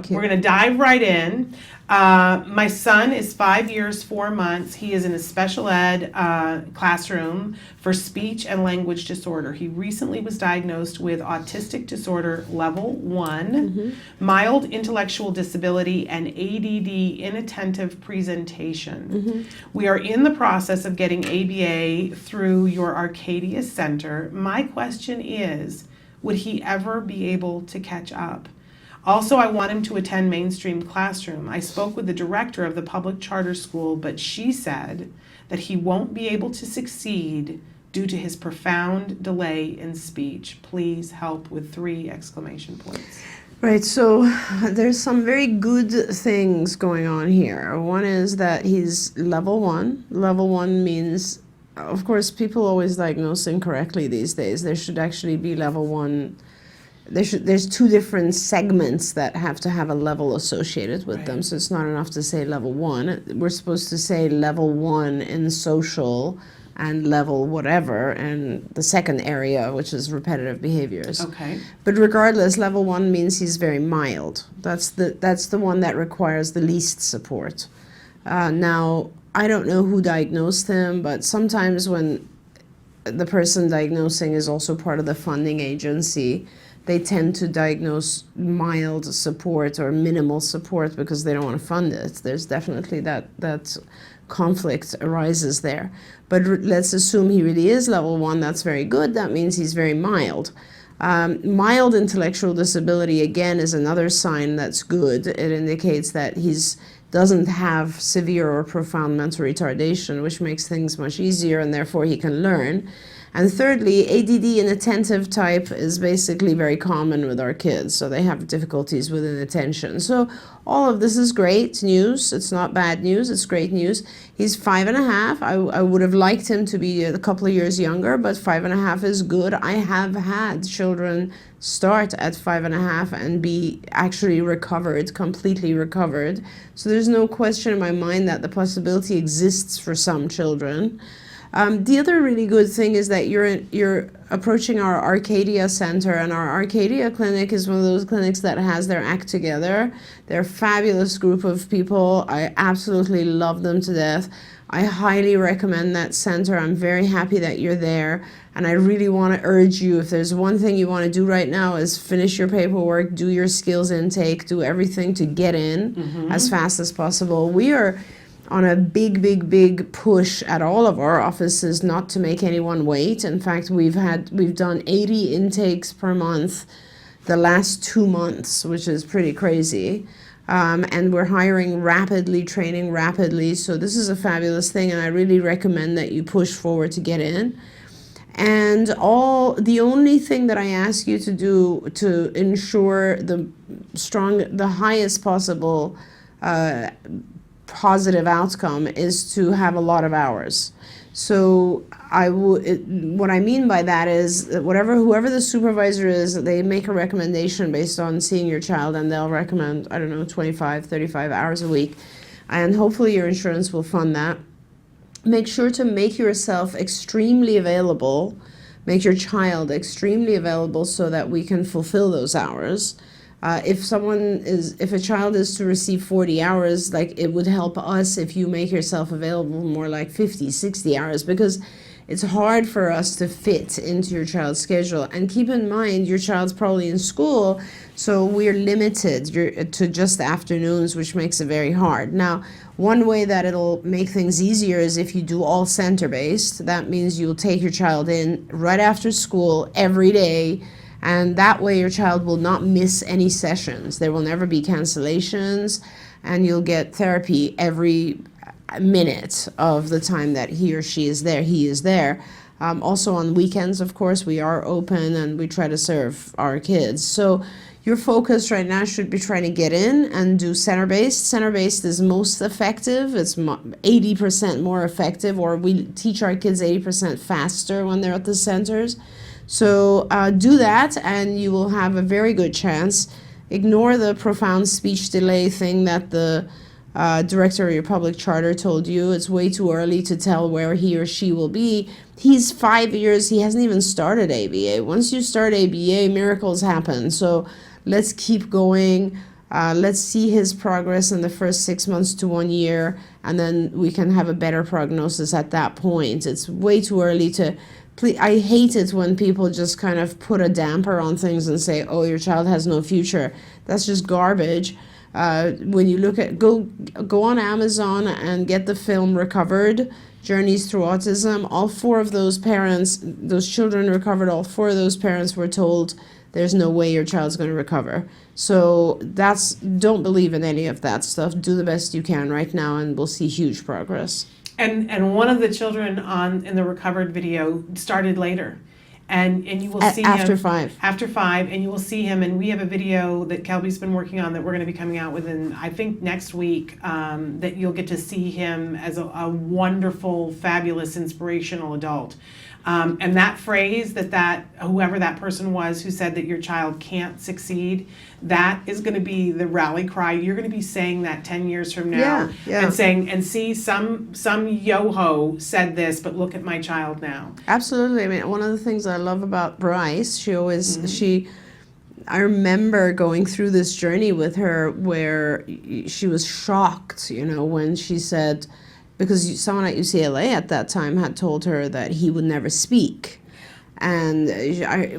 Thank you. We're going to dive right in. My son is 5 years, 4 months. He is in a special ed classroom for speech and language disorder. He recently was diagnosed with autistic disorder level 1, mild intellectual disability, and ADD, inattentive presentation. We are in the process of getting ABA through your Arcadia Center. My question is, would he ever be able to catch up? Also, I want him to attend mainstream classroom. I spoke with the director of the public charter school, but she said that he won't be able to succeed due to his profound delay in speech. Please help with 3 exclamation points. Right, so there's some very good things going on here. One is that he's level 1. Level 1 means, of course, people always diagnose incorrectly these days. There should actually be level 1. There's 2 different segments that have to have a level associated with them, so it's not enough to say level 1. We're supposed to say level 1 in social and level whatever, and the second area, which is repetitive behaviors. Okay. But regardless, level 1 means he's very mild. That's the one that requires the least support. Now, I don't know who diagnosed him, but sometimes when the person diagnosing is also part of the funding agency, they tend to diagnose mild support or minimal support because they don't want to fund it. There's definitely that conflict arises there. But let's assume he really is level 1. That's very good. That means he's very mild. Mild intellectual disability, again, is another sign that's good. It indicates that he's doesn't have severe or profound mental retardation, which makes things much easier, and therefore he can learn. And thirdly, ADD inattentive type is basically very common with our kids, so they have difficulties with inattention. So all of this is great news. It's not bad news, it's great news. He's 5.5. I would have liked him to be a couple of years younger, but 5.5 is good. I have had children start at 5.5 and be actually recovered, completely recovered. So there's no question in my mind that the possibility exists for some children. The other really good thing is that you're approaching our Arcadia Center, and our Arcadia clinic is one of those clinics that has their act together. They're a fabulous group of people. I absolutely love them to death. I highly recommend that center. I'm very happy that you're there, and I really want to urge you, if there's one thing you want to do right now, is finish your paperwork, do your skills intake, do everything to get in as fast as possible. We are on a big push at all of our offices not to make anyone wait. In fact, we've done 80 intakes per month the last 2 months, which is pretty crazy. And we're hiring rapidly, training rapidly. So this is a fabulous thing, and I really recommend that you push forward to get in. And the only thing that I ask you to do to ensure the highest possible positive outcome is to have a lot of hours. So what I mean by that is that whoever the supervisor is, they make a recommendation based on seeing your child, and they'll recommend, 25, 35 hours a week. And hopefully your insurance will fund that. Make sure to make yourself extremely available, make your child extremely available so that we can fulfill those hours. If a child is to receive 40 hours, it would help us if you make yourself available more like 50, 60 hours, because it's hard for us to fit into your child's schedule. And keep in mind, your child's probably in school, so we're limited to just afternoons, which makes it very hard. Now, one way that it'll make things easier is if you do all center-based. That means you'll take your child in right after school every day, and that way your child will not miss any sessions. There will never be cancellations, and you'll get therapy every minute of the time that he or she is there, he is there. Also on weekends, of course, we are open and we try to serve our kids. So your focus right now should be trying to get in and do center-based. Center-based is most effective. It's 80% more effective, or we teach our kids 80% faster when they're at the centers. So do that, and you will have a very good chance. Ignore the profound speech delay thing that the director of your public charter told you. It's way too early to tell where he or she will be. He's 5 years. He hasn't even started ABA. Once you start ABA, miracles happen. So let's keep going. Let's see his progress in the first 6 months to 1 year, and then we can have a better prognosis at that point. It's way too early to. I hate it when people just kind of put a damper on things and say, "Oh, your child has no future." That's just garbage. When you look at go on Amazon and get the film Recovered, Journeys Through Autism. All four of those parents, those children recovered. All four of those parents were told, "There's no way your child's going to recover." So don't believe in any of that stuff. Do the best you can right now, and we'll see huge progress. And one of the children in the Recovered video started later. And you will see after him 5. After 5, and you will see him. And we have a video that Kelby's been working on that we're going to be coming out within, I think, next week. That you'll get to see him as a wonderful, fabulous, inspirational adult. And that phrase that whoever that person was who said that your child can't succeed, that is going to be the rally cry. You're going to be saying that 10 years from now, Yeah. and saying, and see, some yo-ho said this, but look at my child now. Absolutely. I mean, one of the things I love about Bryce, I remember going through this journey with her where she was shocked, when she said, because someone at UCLA at that time had told her that he would never speak. And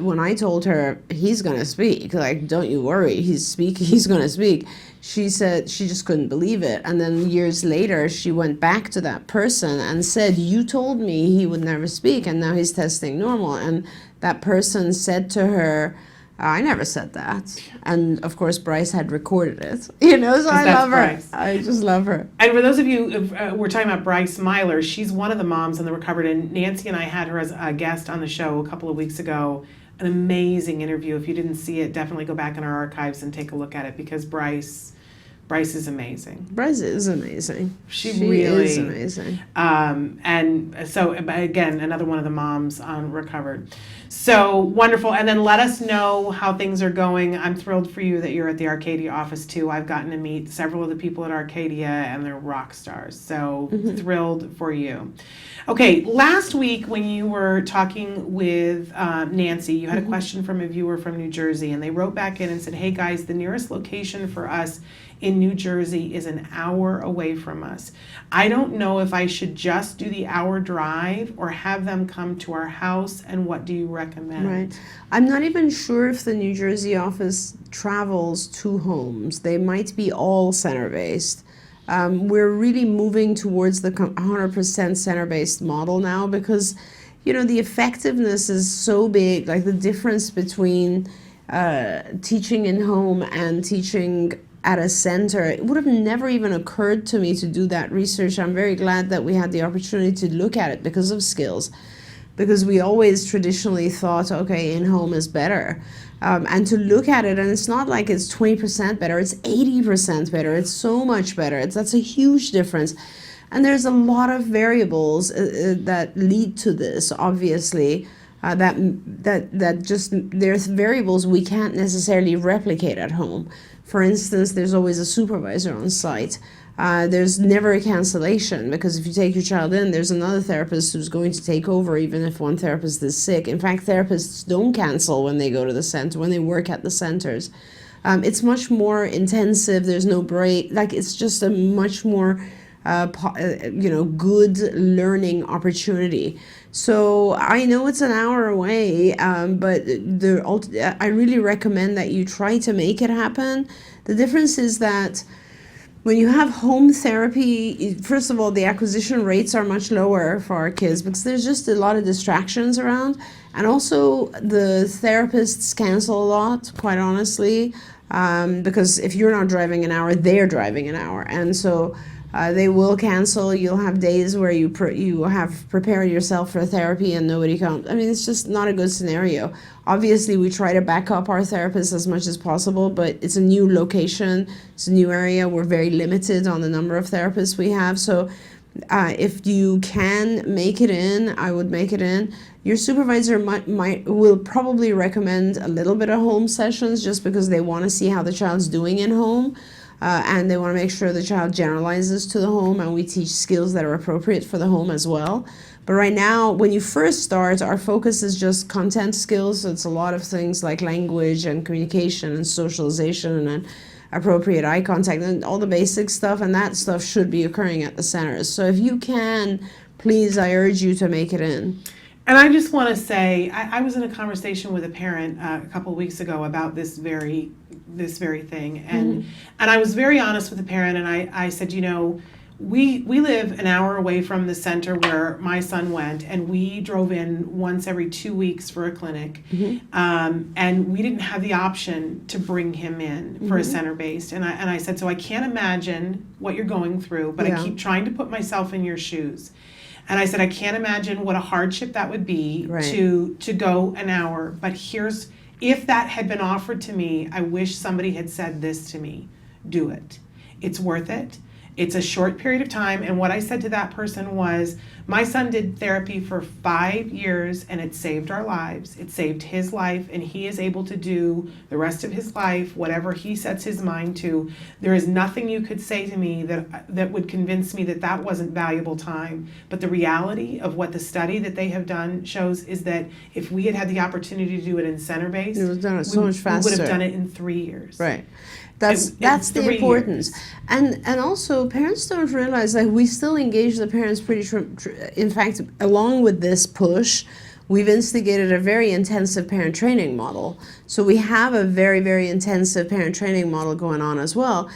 when I told her, he's going to speak, like, don't you worry, he's going to speak. She said she just couldn't believe it. And then years later, she went back to that person and said, you told me he would never speak, and now he's testing normal. And that person said to her, I never said that. And of course, Bryce had recorded it, so I love her. Bryce. I just love her. And for those of you, we're talking about Bryce Myler. She's one of the moms in the Recovered, and Nancy and I had her as a guest on the show a couple of weeks ago. An amazing interview. If you didn't see it, definitely go back in our archives and take a look at it, because Bryce is amazing. Bryce is amazing. She really is amazing. And so, again, another one of the moms on Recovered. So wonderful. And then let us know how things are going. I'm thrilled for you that you're at the Arcadia office too. I've gotten to meet several of the people at Arcadia, and they're rock stars. So thrilled for you. Okay, last week when you were talking with Nancy, you had a question from a viewer from New Jersey, and they wrote back in and said, hey guys, the nearest location for us in New Jersey is an hour away from us. I don't know if I should just do the hour drive or have them come to our house, and what do you recommend? Right. I'm not even sure if the New Jersey office travels to homes. They might be all center-based. We're really moving towards the 100% center-based model now, because, the effectiveness is so big. Like the difference between teaching in home and teaching at a center, it would have never even occurred to me to do that research. I'm very glad that we had the opportunity to look at it because of skills, because we always traditionally thought, okay, in-home is better. And to look at it, and it's not like it's 20% better, it's 80% better, it's so much better. That's a huge difference. And there's a lot of variables that lead to this, obviously. There's variables we can't necessarily replicate at home. For instance, there's always a supervisor on site. There's never a cancellation, because if you take your child in, there's another therapist who's going to take over even if one therapist is sick. In fact, therapists don't cancel when they go to the center, when they work at the centers. It's much more intensive. There's no break. Like, it's just a much more good learning opportunity. So I know it's an hour away, but I really recommend that you try to make it happen. The difference is that when you have home therapy, first of all, the acquisition rates are much lower for our kids because there's just a lot of distractions around. And also the therapists cancel a lot, quite honestly, because if you're not driving an hour, they're driving an hour. And so they will cancel. You'll have days where you have prepared yourself for therapy and nobody comes. I mean, it's just not a good scenario. Obviously, we try to back up our therapists as much as possible, but it's a new location. It's a new area. We're very limited on the number of therapists we have. So if you can make it in, I would make it in. Your supervisor will probably recommend a little bit of home sessions just because they want to see how the child's doing in home. And they want to make sure the child generalizes to the home, and we teach skills that are appropriate for the home as well. But right now, when you first start, our focus is just content skills. So it's a lot of things like language and communication and socialization appropriate eye contact, and all the basic stuff, and that stuff should be occurring at the centers. So if you can, please, I urge you to make it in. And I just want to say, I was in a conversation with a parent a couple of weeks ago about this very thing, and I was very honest with the parent, and I said, you know, we live an hour away from the center where my son went, and we drove in once every 2 weeks for a clinic, and we didn't have the option to bring him in for a center-based, and I said, so I can't imagine what you're going through, but I keep trying to put myself in your shoes. And I said, I can't imagine what a hardship that would be to go an hour. But if that had been offered to me, I wish somebody had said this to me. Do it. It's worth it. It's a short period of time. And what I said to that person was, my son did therapy for 5 years and it saved our lives. It saved his life, and he is able to do the rest of his life whatever he sets his mind to. There is nothing you could say to me that would convince me that that wasn't valuable time. But the reality of what the study that they have done shows is that if we had the opportunity to do it in center-based, we would have done it in 3 years. Right. That's the importance. And also, parents don't realize that we still engage the parents in fact, along with this push, we've instigated a very intensive parent training model. So we have a very, very intensive parent training model going on as well,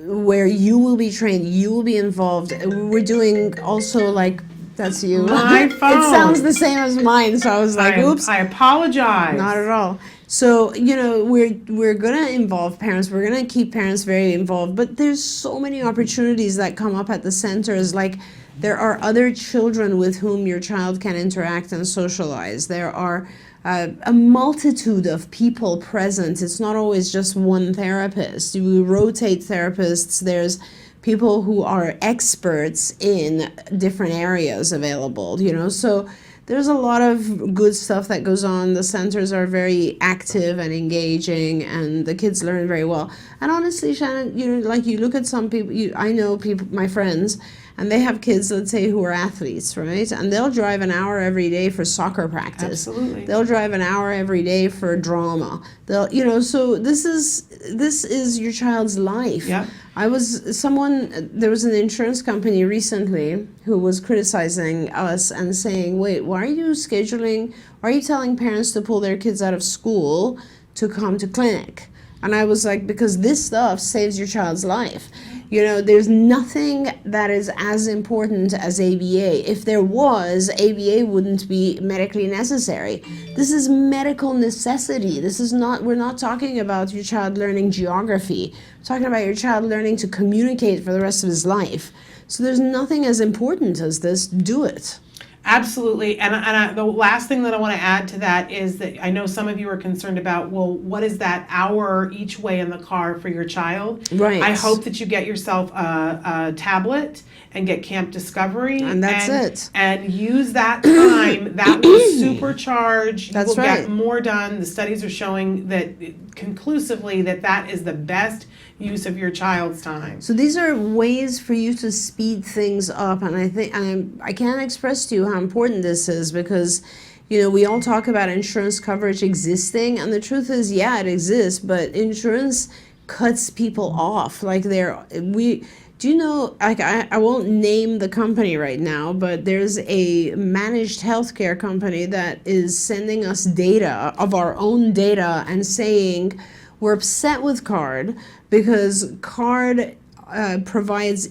where you will be trained, you will be involved. We're doing also like, that's you. My phone. It sounds the same as mine, so I was like, oops. I apologize. Not at all. So, you know, we're going to involve parents. We're going to keep parents very involved. But there's so many opportunities that come up at the centers. Like, there are other children with whom your child can interact and socialize. There are a multitude of people present. It's not always just one therapist. We rotate therapists. There's people who are experts in different areas available, you know. So there's a lot of good stuff that goes on. The centers are very active and engaging, and the kids learn very well. And honestly, Shannon, you know, like you look at some people, I know people, my friends, and they have kids, let's say, who are athletes, right? And they'll drive an hour every day for soccer practice. Absolutely. They'll drive an hour every day for drama. They'll, you know, so this is your child's life. Yeah. There was an insurance company recently who was criticizing us and saying, wait, why are you telling parents to pull their kids out of school to come to clinic? And I was like, because this stuff saves your child's life. You know, there's nothing that is as important as ABA. If there was, ABA wouldn't be medically necessary. This is medical necessity. We're not talking about your child learning geography. We're talking about your child learning to communicate for the rest of his life. So there's nothing as important as this. Do it. Absolutely. And the last thing that I want to add to that is that I know some of you are concerned about, well, what is that hour each way in the car for your child? Right. I hope that you get yourself a tablet and get Camp Discovery. And that's it. And use that time. That will supercharge. That's you will right. get more done. The studies are showing that conclusively that is the best use of your child's time. So these are ways for you to speed things up, and I think I can't express to you how important this is, because, you know, we all talk about insurance coverage existing, and the truth is, yeah, it exists, but insurance cuts people off. Like do you know, like I won't name the company right now, but there's a managed healthcare company that is sending us data of our own data and saying, we're upset with CARD because CARD provides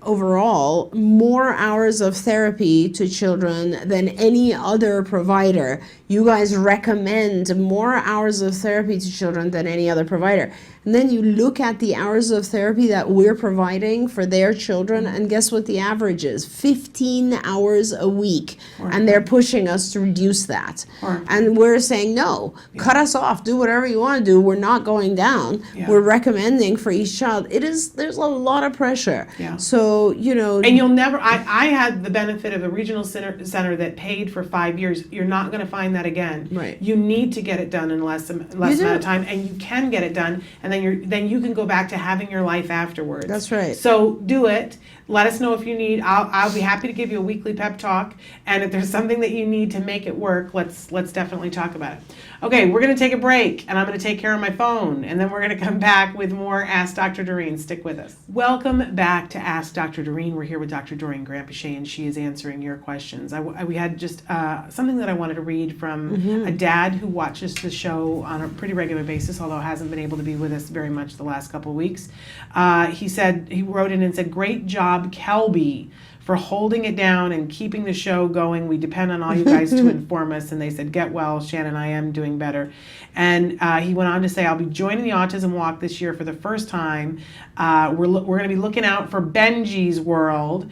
overall more hours of therapy to children than any other provider. You guys recommend more hours of therapy to children than any other provider. And then you look at the hours of therapy that we're providing for their children, and guess what the average is? 15 hours a week. And they're pushing us to reduce that. And we're saying, no, cut us off, do whatever you want to do. We're not going down. We're recommending for each child. There's a lot of pressure. So, you know. And you'll never, I had the benefit of a regional center that paid for 5 years. You're not going to find that again. Right. You need to get it done in less amount of time, and you can get it done, and then you can go back to having your life afterwards. That's right. So do it. Let us know if you need. I'll be happy to give you a weekly pep talk. And if there's something that you need to make it work, let's definitely talk about it. Okay, we're going to take a break, and I'm going to take care of my phone, and then we're going to come back with more Ask Dr. Doreen. Stick with us. Welcome back to Ask Dr. Doreen. We're here with Dr. Doreen Granpeesheh, and she is answering your questions. We had just something that I wanted to read from a dad who watches the show on a pretty regular basis, although hasn't been able to be with us very much the last couple of weeks. He wrote in and said, "Great job, Kelby, for holding it down and keeping the show going. We depend on all you guys to inform us." And they said, "Get well, Shannon. I am doing better." And he went on to say, "I'll be joining the Autism Walk this year for the first time. We're going to be looking out for Benji's World."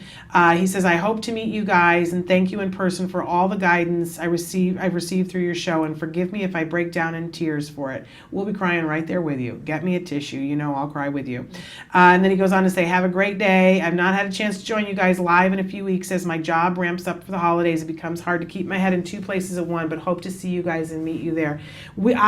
He says, "I hope to meet you guys and thank you in person for all the guidance I've received through your show, and forgive me if I break down in tears for it. We'll be crying right there with you. Get me a tissue. You know I'll cry with you." And then he goes on to say, "Have a great day. I've not had a chance to join you guys live in a few weeks as my job ramps up for the holidays. It becomes hard to keep my head in two places at once, but hope to see you guys and meet you there."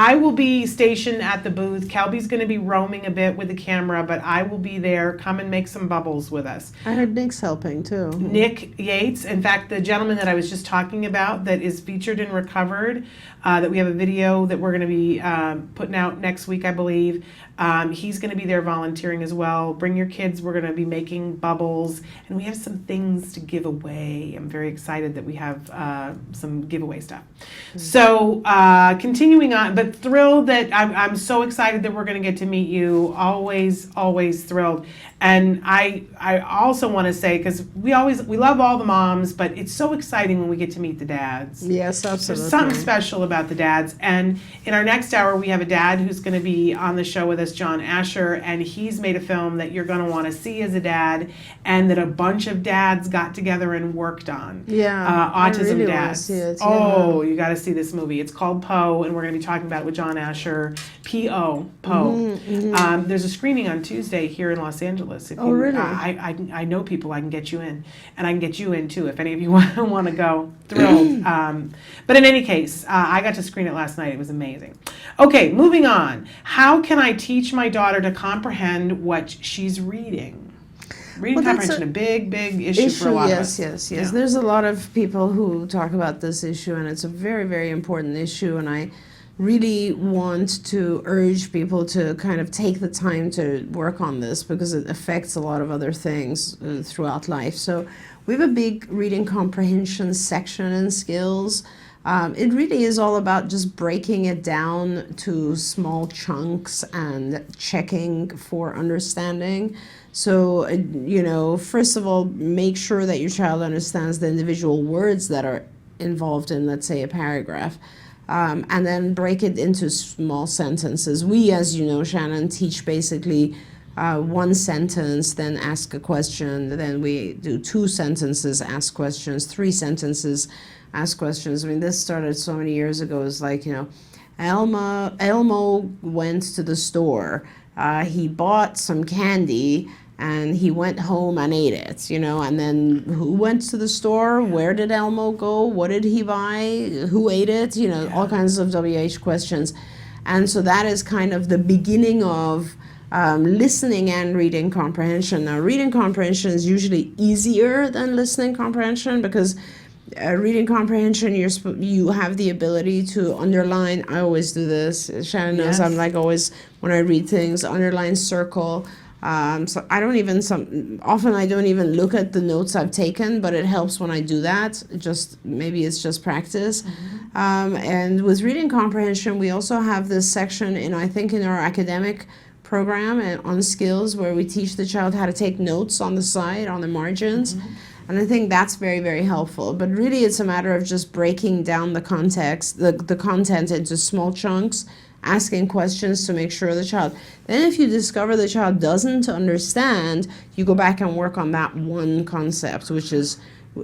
I will be stationed at the booth. Kelby's going to be roaming a bit with the camera, but I will be there. Come and make some bubbles with us. I heard Nick's helping too. Nick Yates, in fact, the gentleman that I was just talking about that is featured in Recovered, that we have a video that we're going to be putting out next week, I believe. He's going to be there volunteering as well. Bring your kids. We're going to be making bubbles, and we have some things to give away. I'm very excited that we have some giveaway stuff. So continuing on, but thrilled that I'm so excited that we're going to get to meet you. Always, always thrilled. And I also want to say, because we love all the moms, but it's so exciting when we get to meet the dads. Yes, absolutely. There's something special about the dads. And in our next hour, we have a dad who's going to be on the show with us, John Asher, and he's made a film that you're going to want to see as a dad, and that a bunch of dads got together and worked on. Yeah, Autism I really Dads. want to see it, Oh, you got to see this movie. It's called Poe, and we're going to be talking about it with John Asher. P.O. Poe. There's a screening on Tuesday here in Los Angeles. Oh, really? I know people. I can get you in, and I can get you in too if any of you want to go. Thrilled. But in any case, I got to screen it last night. It was amazing. Okay, moving on. How can I teach my daughter to comprehend what she's reading? Reading comprehension, a big issue for a lot of us. Yes. Yeah. There's a lot of people who talk about this issue, and it's a very, very important issue, and I really want to urge people to kind of take the time to work on this because it affects a lot of other things throughout life. So we have a big reading comprehension section in skills. It really is all about just breaking it down to small chunks and checking for understanding. So, first of all, make sure that your child understands the individual words that are involved in, let's say, a paragraph. And then break it into small sentences. We, as you know, Shannon, teach basically one sentence, then ask a question. Then we do 2 sentences, ask questions, 3 sentences, ask questions. I mean, this started so many years ago. It's like, Elmo went to the store. He bought some candy, and he went home and ate it, and then who went to the store? Where did Elmo go? What did he buy? Who ate it? All kinds of WH questions. And so that is kind of the beginning of listening and reading comprehension. Now, reading comprehension is usually easier than listening comprehension because reading comprehension, you have the ability to underline. I always do this. Shannon knows I'm like always, when I read things, underline, circle. So I don't even often I don't even look at the notes I've taken, but it helps when I do that. Maybe it's just practice. And with reading comprehension, we also have this section in our academic program and on skills where we teach the child how to take notes on the side, on the margins. And I think that's very, very helpful. But really, it's a matter of just breaking down the context, the content into small chunks, asking questions to make sure the child. Then if you discover the child doesn't understand, you go back and work on that one concept, which is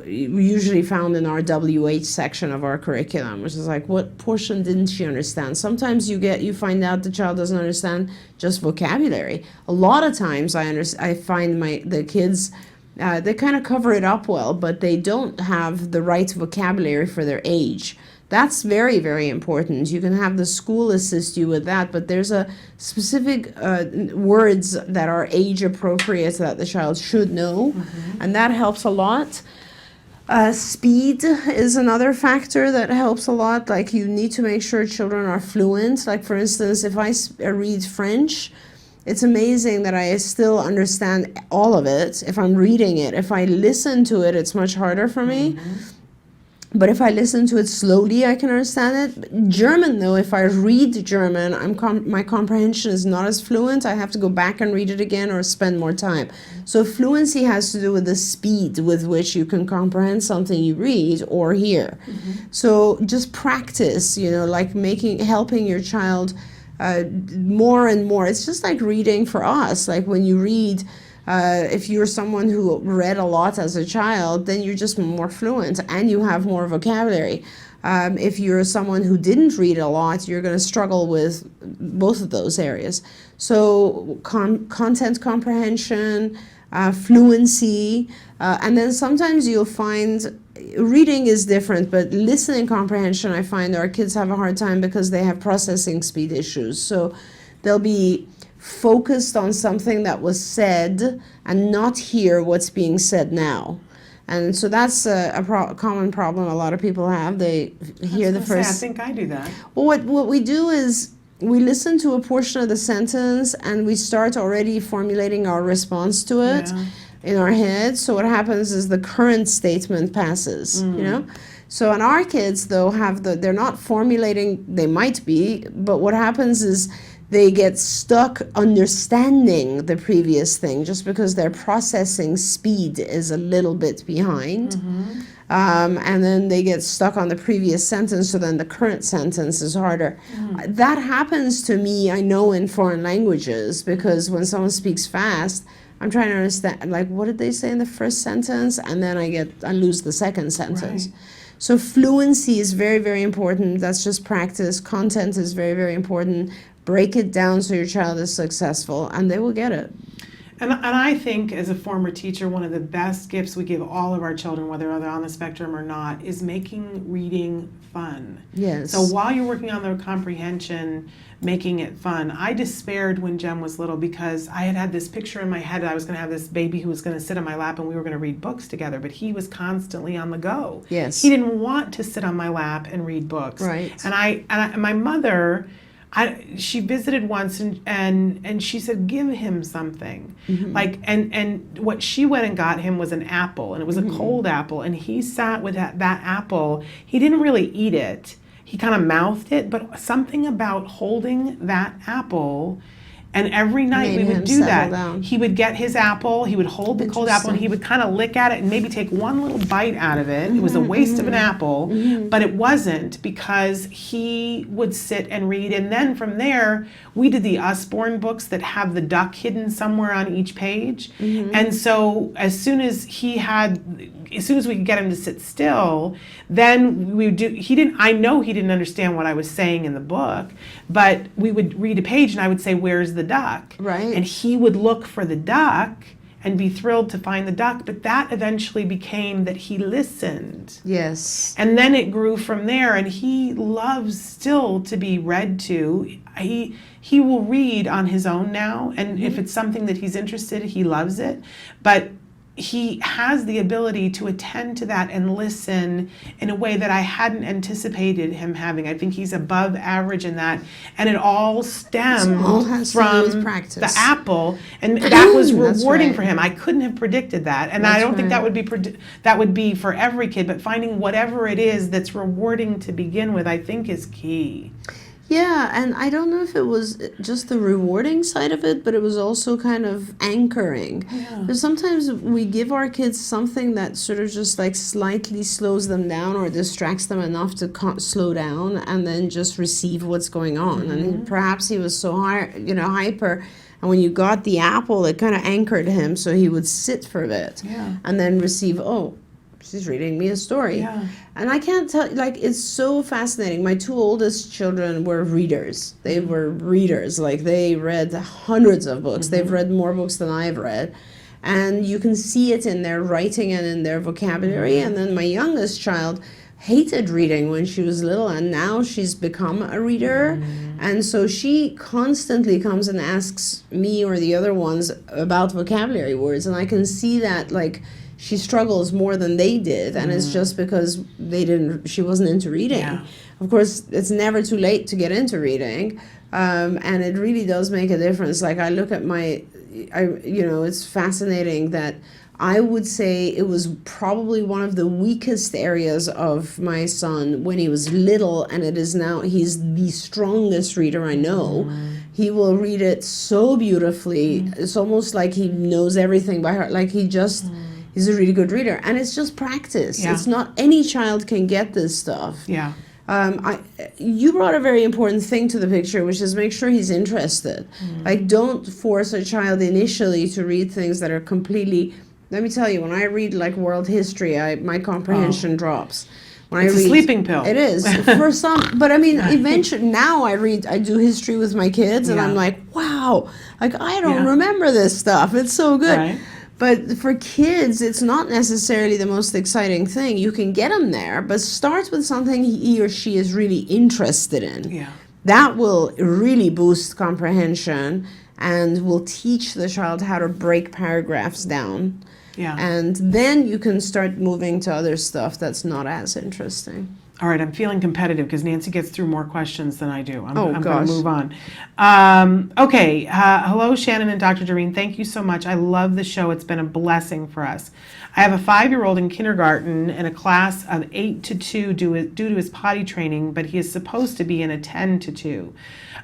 usually found in our WH section of our curriculum, which is like, what portion didn't she understand? Sometimes you find out the child doesn't understand just vocabulary. A lot of times I find the kids, they kind of cover it up well, but they don't have the right vocabulary for their age. That's very, very important. You can have the school assist you with that, but there's a specific words that are age appropriate that the child should know, and that helps a lot. Speed is another factor that helps a lot. Like, you need to make sure children are fluent. Like, for instance, if I read French, it's amazing that I still understand all of it if I'm reading it. If I listen to it, it's much harder for me. But if I listen to it slowly, I can understand it. German, though, if I read German, my comprehension is not as fluent. I have to go back and read it again or spend more time. So fluency has to do with the speed with which you can comprehend something you read or hear. So just practice, like helping your child more and more. It's just like reading for us. Like, when you read, if you're someone who read a lot as a child, then you're just more fluent and you have more vocabulary. If you're someone who didn't read a lot, you're going to struggle with both of those areas. So content comprehension, fluency, and then sometimes you'll find reading is different, but listening comprehension, I find our kids have a hard time because they have processing speed issues. So they'll be focused on something that was said and not hear what's being said now. And so that's a common problem a lot of people have. They hear the first... I think I do that. Well, what we do is we listen to a portion of the sentence and we start already formulating our response to it in our head. So what happens is the current statement passes, So, and our kids, though, they're not formulating, they might be, but what happens is they get stuck understanding the previous thing just because their processing speed is a little bit behind. And then they get stuck on the previous sentence, so then the current sentence is harder. That happens to me, I know, in foreign languages, because when someone speaks fast, I'm trying to understand, like, what did they say in the first sentence? And then I lose the second sentence. Right. So fluency is very, very important. That's just practice. Content is very, very important. Break it down so your child is successful, and they will get it. And I think, as a former teacher, one of the best gifts we give all of our children, whether they're on the spectrum or not, is making reading fun. Yes. So while you're working on their comprehension, making it fun. I despaired when Jem was little because I had this picture in my head that I was going to have this baby who was going to sit on my lap and we were going to read books together, but he was constantly on the go. Yes. He didn't want to sit on my lap and read books. Right. And my mother... she visited once and she said, give him something. Like, and what she went and got him was an apple, and it was a cold apple, and he sat with that apple. He didn't really eat it. He kind of mouthed it, but something about holding that apple, and every night we would do that. Down. He would get his apple, he would hold the cold apple, and he would kind of lick at it and maybe take one little bite out of it. It was a waste of an apple, but it wasn't, because he would sit and read. And then from there, we did the Usborne books that have the duck hidden somewhere on each page. And so as soon as we could get him to sit still, then we would do, I know he didn't understand what I was saying in the book, but we would read a page and I would say, where's the duck? Right. And he would look for the duck and be thrilled to find the duck, but that eventually became that he listened. Yes. And then it grew from there, and he loves still to be read to. He will read on his own now, and if it's something that he's interested in, he loves it. But he has the ability to attend to that and listen in a way that I hadn't anticipated him having. I think he's above average in that, and it all stems from the apple, and that was rewarding for him. I couldn't have predicted that, and I don't think that would be for every kid, but finding whatever it is that's rewarding to begin with, I think, is key. Yeah, and I don't know if it was just the rewarding side of it, but it was also kind of anchoring. Yeah. Because sometimes we give our kids something that sort of just like slightly slows them down or distracts them enough to slow down and then just receive what's going on. And perhaps he was so hyper, and when you got the apple, it kind of anchored him, so he would sit for a bit and then receive, she's reading me a story. Yeah. And I can't tell, like, it's so fascinating. My two oldest children were readers. They were readers. Like, they read hundreds of books. They've read more books than I've read. And you can see it in their writing and in their vocabulary. And then my youngest child hated reading when she was little, and now she's become a reader. And so she constantly comes and asks me or the other ones about vocabulary words, and I can see that, like, she struggles more than they did, and it's just because she wasn't into reading. Yeah. Of course, it's never too late to get into reading, and it really does make a difference. Like, I look at it's fascinating that I would say it was probably one of the weakest areas of my son when he was little, and it is now. He's the strongest reader I know. He will read it so beautifully. It's almost like he knows everything by heart. Like, he's a really good reader, and it's just practice. Yeah. It's not any child can get this stuff. Yeah. You brought a very important thing to the picture, which is make sure he's interested. Like, don't force a child initially to read things that are completely. Let me tell you, when I read like world history, my comprehension drops. When It's I read, a sleeping pill. It is for some, but I mean, eventually now I do history with my kids, and I'm like, wow, like I don't remember this stuff. It's so good. Right. But for kids, it's not necessarily the most exciting thing. You can get them there, but start with something he or she is really interested in. Yeah. That will really boost comprehension and will teach the child how to break paragraphs down. Yeah. And then you can start moving to other stuff that's not as interesting. All right, I'm feeling competitive because Nancy gets through more questions than I do. I'm gosh. going to move on. Okay, hello, Shannon and Dr. Doreen. Thank you so much. I love the show. It's been a blessing for us. I have a 5-year-old in kindergarten in a class of 8 to 2 due to his potty training, but he is supposed to be in a 10 to 2.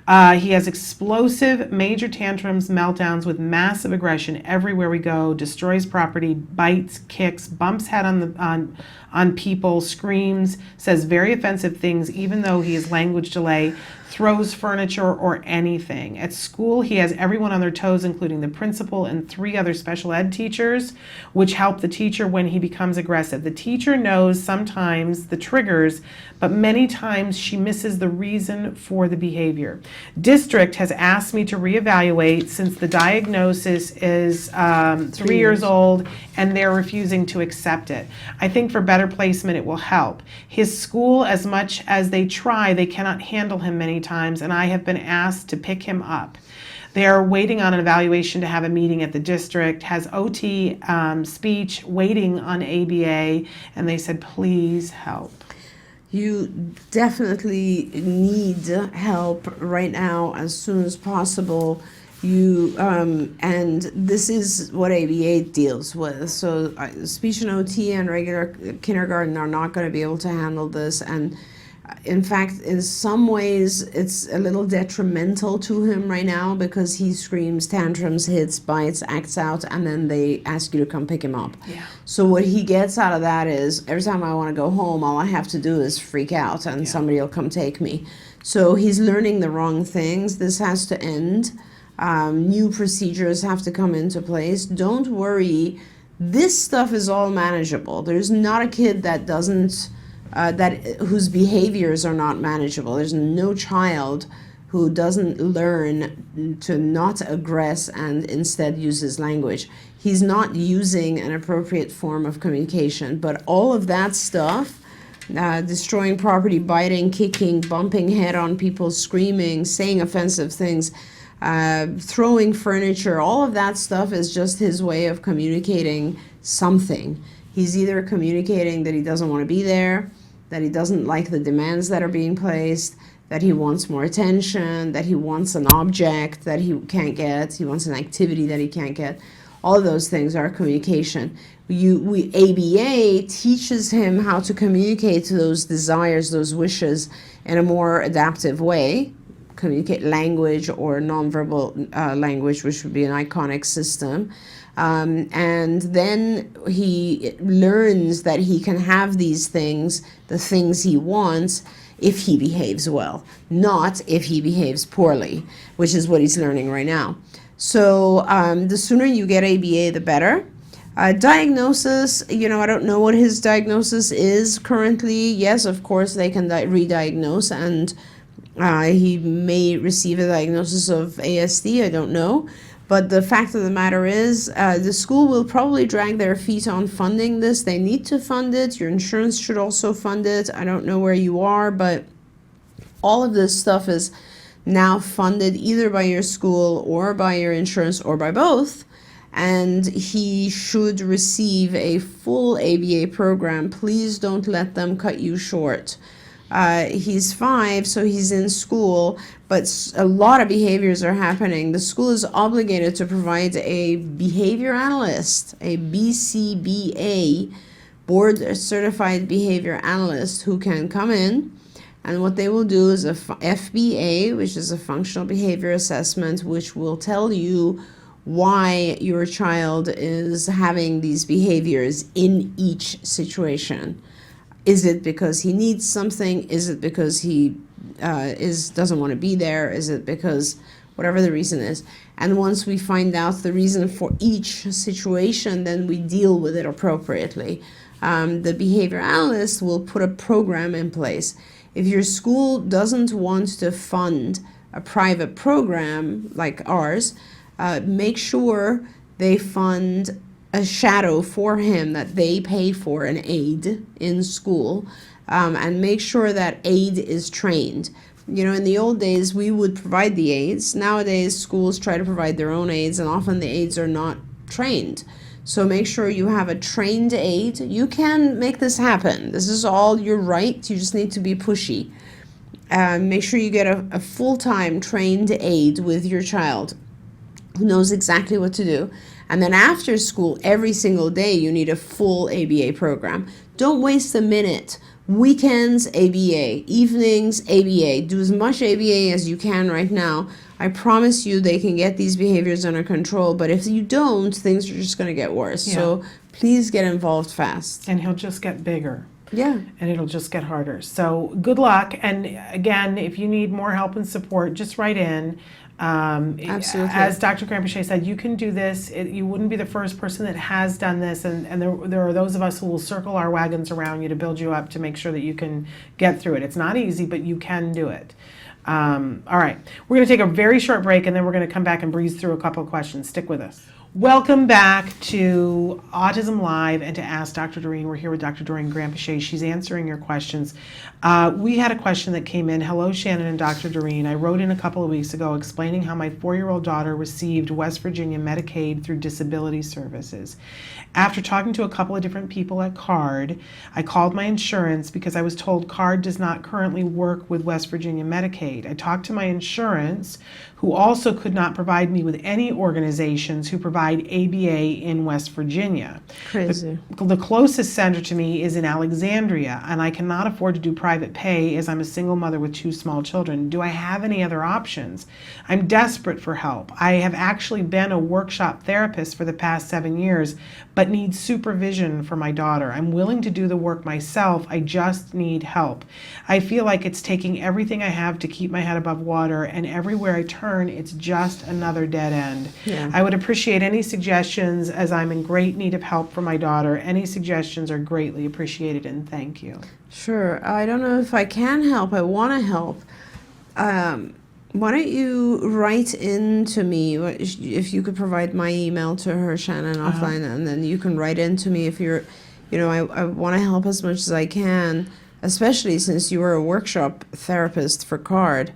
He has explosive, major tantrums, meltdowns with massive aggression everywhere we go, destroys property, bites, kicks, bumps head on people, screams, says very offensive things even though he has language delay, throws furniture or anything. At school, he has everyone on their toes, including the principal and 3 other special ed teachers, which help the teacher when he becomes aggressive. The teacher knows sometimes the triggers, but many times she misses the reason for the behavior. District has asked me to reevaluate since the diagnosis is 3 years old and they're refusing to accept it. I think for better placement it will help. His school, as much as they try, they cannot handle him many times, and I have been asked to pick him up. They are waiting on an evaluation to have a meeting at the district, has OT, speech, waiting on ABA, and they said, please help. You definitely need help right now as soon as possible. And this is what ABA deals with. So speech and OT and regular kindergarten are not going to be able to handle this. And in fact, in some ways, it's a little detrimental to him right now because he screams, tantrums, hits, bites, acts out, and then they ask you to come pick him up. Yeah. So what he gets out of that is every time I want to go home, all I have to do is freak out and somebody will come take me. So he's learning the wrong things. This has to end. New procedures have to come into place. Don't worry. This stuff is all manageable. There's not a kid that doesn't whose behaviors are not manageable. There's no child who doesn't learn to not aggress and instead uses language. He's not using an appropriate form of communication, but all of that stuff, destroying property, biting, kicking, bumping head on people, screaming, saying offensive things, throwing furniture, all of that stuff is just his way of communicating something. He's either communicating that he doesn't want to be there, that he doesn't like the demands that are being placed, that he wants more attention, that he wants an object that he can't get, he wants an activity that he can't get. All of those things are communication. ABA teaches him how to communicate those desires, those wishes in a more adaptive way, communicate language or nonverbal language, which would be an iconic system. And then he learns that he can have these things, the things he wants, if he behaves well, not if he behaves poorly, which is what he's learning right now. So the sooner you get ABA, the better. Diagnosis, I don't know what his diagnosis is currently. Yes, of course, they can re-diagnose, and he may receive a diagnosis of ASD, I don't know. But the fact of the matter is, the school will probably drag their feet on funding this. They need to fund it. Your insurance should also fund it. I don't know where you are, but all of this stuff is now funded either by your school or by your insurance or by both. And he should receive a full ABA program. Please don't let them cut you short. He's 5, so he's in school, but a lot of behaviors are happening. The school is obligated to provide a behavior analyst, a BCBA, board certified behavior analyst, who can come in, and what they will do is a FBA, which is a functional behavior assessment, which will tell you why your child is having these behaviors in each situation. Is it because he needs something? Is it because he doesn't want to be there? Is it because whatever the reason is? And once we find out the reason for each situation, then we deal with it appropriately. The behavior analyst will put a program in place. If your school doesn't want to fund a private program like ours, make sure they fund a shadow for him that they pay for, an aide in school, and make sure that aide is trained. You know, in the old days, we would provide the aides. Nowadays, schools try to provide their own aides, and often the aides are not trained. So make sure you have a trained aide. You can make this happen. This is all your right. You just need to be pushy. Make sure you get a full-time trained aide with your child who knows exactly what to do. And then after school, every single day, you need a full ABA program. Don't waste a minute. Weekends, ABA. Evenings, ABA. Do as much ABA as you can right now. I promise you they can get these behaviors under control. But if you don't, things are just going to get worse. Yeah. So please get involved fast. And he'll just get bigger. Yeah. And it'll just get harder. So good luck. And again, if you need more help and support, just write in. Absolutely. As Dr. Granpeesheh said, you can do this. You wouldn't be the first person that has done this, and there are those of us who will circle our wagons around you to build you up to make sure that you can get through it. It's not easy, but you can do it. All right, we're going to take a very short break, and then we're going to come back and breeze through a couple of questions. Stick with us. Welcome back to Autism Live and to Ask Dr. Doreen. We're here with Dr. Doreen Granpeesheh. She's answering your questions. We had a question that came in. Hello, Shannon and Dr. Doreen. I wrote in a couple of weeks ago explaining how my 4-year-old daughter received West Virginia Medicaid through disability services. After talking to a couple of different people at CARD, I called my insurance because I was told CARD does not currently work with West Virginia Medicaid. I talked to my insurance, who also could not provide me with any organizations who provide ABA in West Virginia. Crazy. The closest center to me is in Alexandria, and I cannot afford to do private pay as I'm a single mother with 2 small children. Do I have any other options? I'm desperate for help. I have actually been a workshop therapist for the past 7 years, but need supervision for my daughter. I'm willing to do the work myself. I just need help. I feel like it's taking everything I have to keep my head above water, and everywhere I turn, it's just another dead end. Yeah. I would appreciate any suggestions, as I'm in great need of help for my daughter. Any suggestions are greatly appreciated, and thank you. Sure. I don't know if I can help. I want to help. Why don't you write in to me, if you could provide my email to her, Shannon, offline, and then you can write in to me if you're, I want to help as much as I can, especially since you are a workshop therapist for CARD,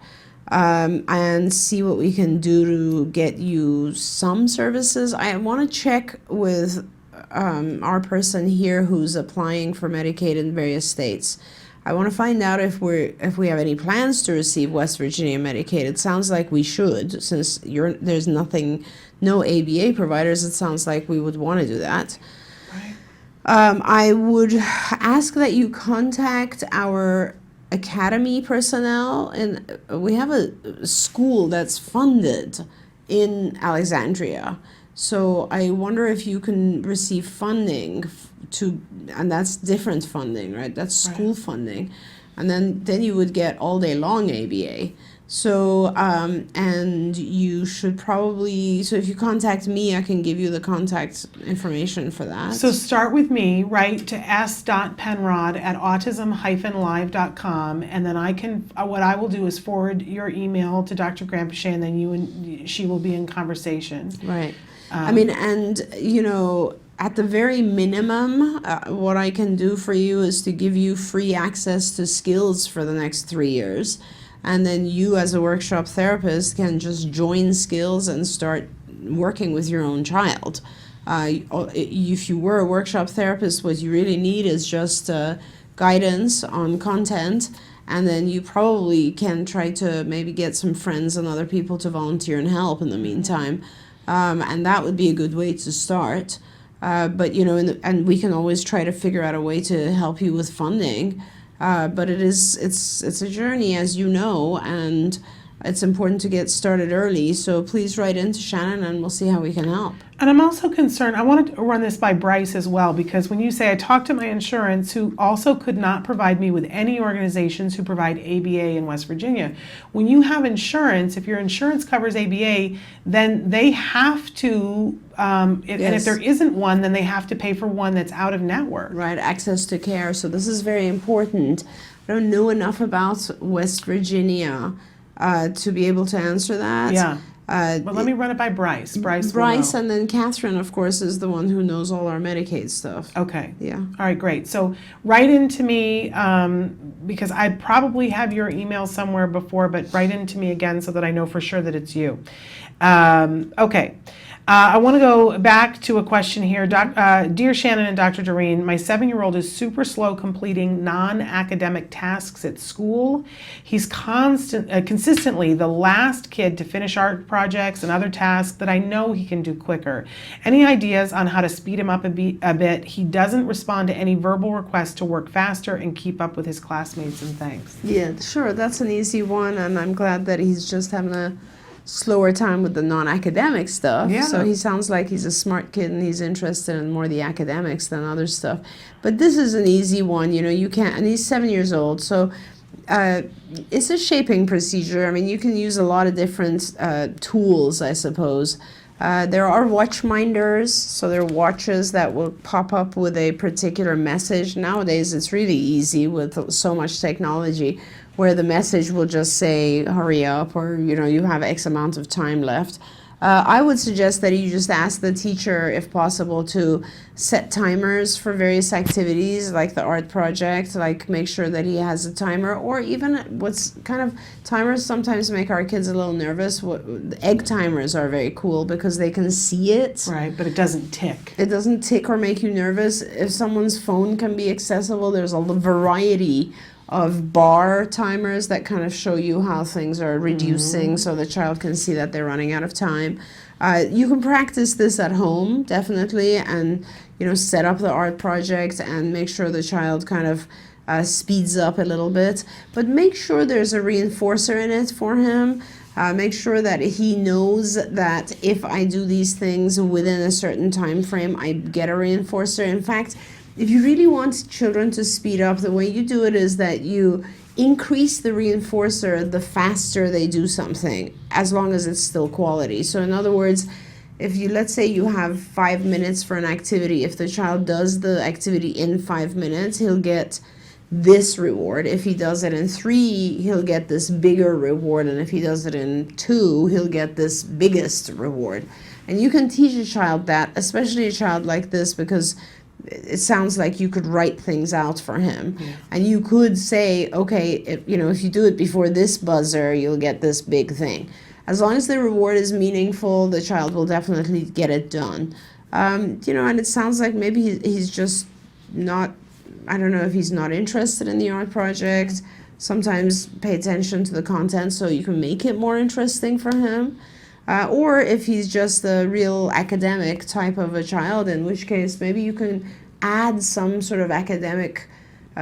and see what we can do to get you some services. I want to check with our person here who's applying for Medicaid in various states. I want to find out if we have any plans to receive West Virginia Medicaid. It sounds like we should, since there's no ABA providers. It sounds like we would want to do that. Right. I would ask that you contact our academy personnel, and we have a school that's funded in Alexandria. So I wonder if you can receive funding and that's different funding, right? That's school funding. And then you would get all day long ABA. So, and you should probably, so if you contact me, I can give you the contact information for that. So start with me, write to s.penrod@autism-live.com, and then I can, what I will do is forward your email to Dr. Granpeesheh, and then you and she will be in conversation. Right. I mean, and, you know, at the very minimum, what I can do for you is to give you free access to skills for the next 3 years. And then you, as a workshop therapist, can just join skills and start working with your own child. If you were a workshop therapist, what you really need is just guidance on content, and then you probably can try to maybe get some friends and other people to volunteer and help in the meantime. And that would be a good way to start. But, you know, and we can always try to figure out a way to help you with funding. But it's a journey, as you know, and it's important to get started early. So please write into Shannon and we'll see how we can help. And I'm also concerned, I wanted to run this by Bryce as well, because when you say I talked to my insurance, who also could not provide me with any organizations who provide ABA in West Virginia. When you have insurance, if your insurance covers ABA, then they have to, and if there isn't one, then they have to pay for one that's out of network. Right, access to care. So this is very important. I don't know enough about West Virginia to be able to answer that. Yeah. Well, let me run it by Bryce. Bryce, and then Catherine, of course, is the one who knows all our Medicaid stuff. Okay. Yeah. All right, great. So write into me, because I probably have your email somewhere before, but write into me again so that I know for sure that it's you. Okay. I want to go back to a question here. Dear Shannon and Dr. Doreen, my 7-year-old is super slow completing non-academic tasks at school. He's consistently the last kid to finish art projects and other tasks that I know he can do quicker. Any ideas on how to speed him up a bit? He doesn't respond to any verbal requests to work faster and keep up with his classmates, and thanks. Yeah, sure. That's an easy one, and I'm glad that he's just having a slower time with the non-academic stuff. Yeah. So he sounds like he's a smart kid and he's interested in more the academics than other stuff. But this is an easy one, you know, you can't, and he's 7 years old, so it's a shaping procedure. I mean, you can use a lot of different tools, I suppose. There are watch minders, so there are watches that will pop up with a particular message. Nowadays, it's really easy with so much technology, where the message will just say, hurry up, or, you know, you have X amount of time left. I would suggest that you just ask the teacher, if possible, to set timers for various activities, like the art project, like make sure that he has a timer, or even what's kind of, timers sometimes make our kids a little nervous. Egg timers are very cool because they can see it. Right, but it doesn't tick. It doesn't tick or make you nervous. If someone's phone can be accessible, there's a variety of bar timers that kind of show you how things are reducing, so the child can see that they're running out of time. You can practice this at home, definitely, and, you know, set up the art project and make sure the child kind of speeds up a little bit. But make sure there's a reinforcer in it for him. Make sure that he knows that if I do these things within a certain time frame, I get a reinforcer. In fact, if you really want children to speed up, the way you do it is that you increase the reinforcer the faster they do something, as long as it's still quality. So in other words, if you, let's say you have 5 minutes for an activity, if the child does the activity in 5 minutes, he'll get this reward. If he does it in 3, he'll get this bigger reward. And if he does it in 2, he'll get this biggest reward. And you can teach a child that, especially a child like this, because it sounds like you could write things out for him. Yeah. And you could say, okay, if you do it before this buzzer, you'll get this big thing. As long as the reward is meaningful, the child will definitely get it done. And it sounds like maybe he's just not, I don't know if he's not interested in the art project. Sometimes pay attention to the content so you can make it more interesting for him. Or if he's just a real academic type of a child, in which case maybe you can add some sort of academic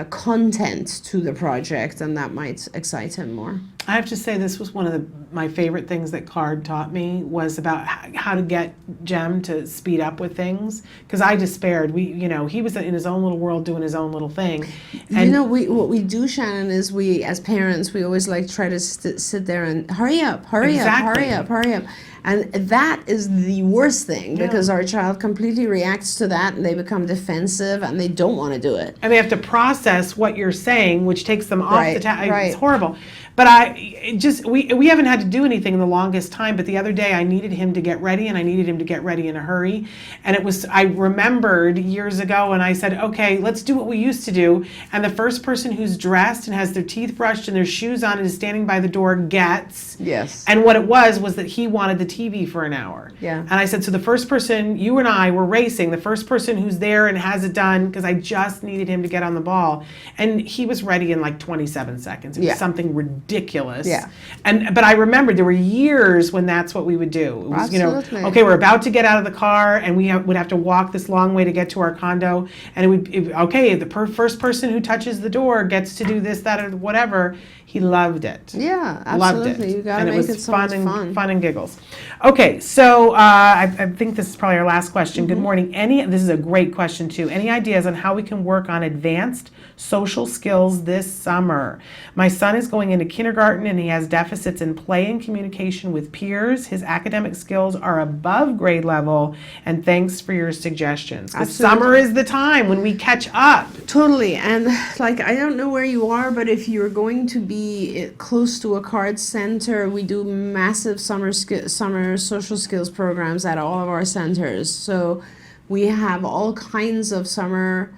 content to the project, and that might excite him more. I have to say, this was one of my favorite things that Card taught me, was about how to get Jem to speed up with things, because I despaired. He was in his own little world doing his own little thing. And what we do, Shannon, is we, as parents, we always like try to sit there and hurry up, hurry Exactly. up, hurry up. And that is the worst thing, because our child completely reacts to that, and they become defensive, and they don't want to do it. And they have to process what you're saying, which takes them off the task. Right. It's horrible. But we haven't had to do anything in the longest time. But the other day, I needed him to get ready, and I needed him to get ready in a hurry. And I remembered years ago, and I said, okay, let's do what we used to do. And the first person who's dressed and has their teeth brushed and their shoes on and is standing by the door gets. Yes. And what it was that he wanted the TV for an hour. Yeah. And I said, so the first person, you and I were racing, the first person who's there and has it done, because I just needed him to get on the ball. And he was ready in like 27 seconds. It was something ridiculous. Yeah. But I remember there were years when that's what we would do. It was, Absolutely. okay, we're about to get out of the car, and we would have to walk this long way to get to our condo. And the first person who touches the door gets to do this, that, or whatever. He loved it. Yeah, Loved absolutely. it. You got to And make it was it so much fun. fun and giggles. Okay, so I think this is probably our last question. Good morning. This is a great question too. Any ideas on how we can work on advanced social skills this summer? My son is going into kindergarten, and he has deficits in play and communication with peers. His academic skills are above grade level, and thanks for your suggestions. The summer is the time when we catch up. Totally. And I don't know where you are, but if you're going to be close to a card center, we do massive summer social skills programs at all of our centers. So we have all kinds of summer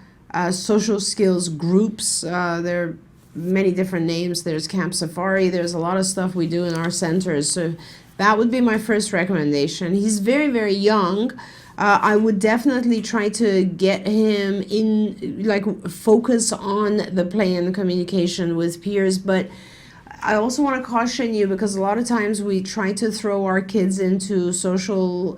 social skills groups. There are many different names. There's Camp Safari. There's a lot of stuff we do in our centers. So that would be my first recommendation. He's very, very young. I would definitely try to get him in, focus on the play and communication with peers. But I also want to caution you, because a lot of times we try to throw our kids into social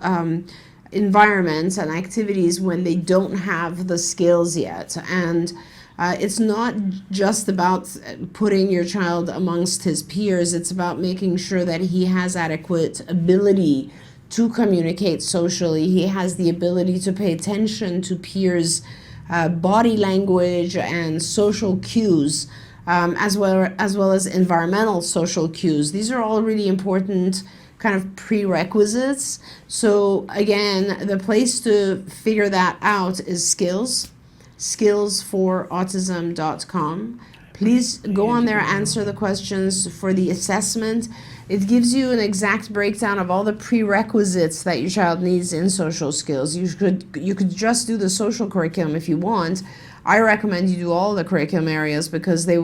environments and activities when they don't have the skills yet. And it's not just about putting your child amongst his peers. It's about making sure that he has adequate ability to communicate socially. He has the ability to pay attention to peers' body language and social cues, as well as environmental social cues. These are all really important kind of prerequisites. So again, the place to figure that out is skillsforautism.com. Please go on there, answer the questions for the assessment. It gives you an exact breakdown of all the prerequisites that your child needs in social skills. You could just do the social curriculum if you want. I recommend you do all the curriculum areas, because they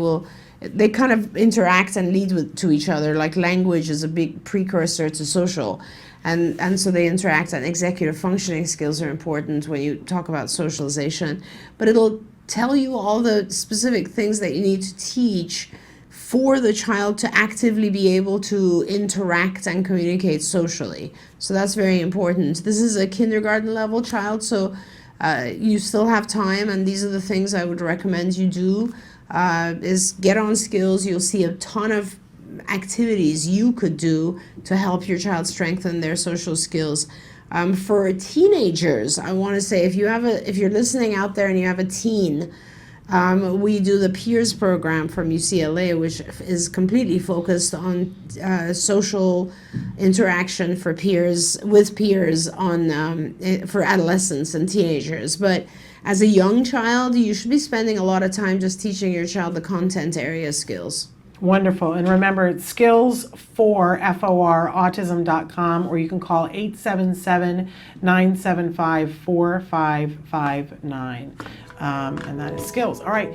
kind of interact and lead to each other. Like language is a big precursor to social. And so they interact, and executive functioning skills are important when you talk about socialization. But it'll tell you all the specific things that you need to teach for the child to actively be able to interact and communicate socially. So that's very important. This is a kindergarten level child, so you still have time, and these are the things I would recommend you do, is get on skills. You'll see a ton of activities you could do to help your child strengthen their social skills. For teenagers, I want to say, if you're listening out there and you have a teen, we do the Peers program from UCLA, which is completely focused on social interaction for peers for adolescents and teenagers. But as a young child, you should be spending a lot of time just teaching your child the content area skills. Wonderful. And remember, it's skillsforautism.com, or you can call 877-975-4559. And that is skills. All right.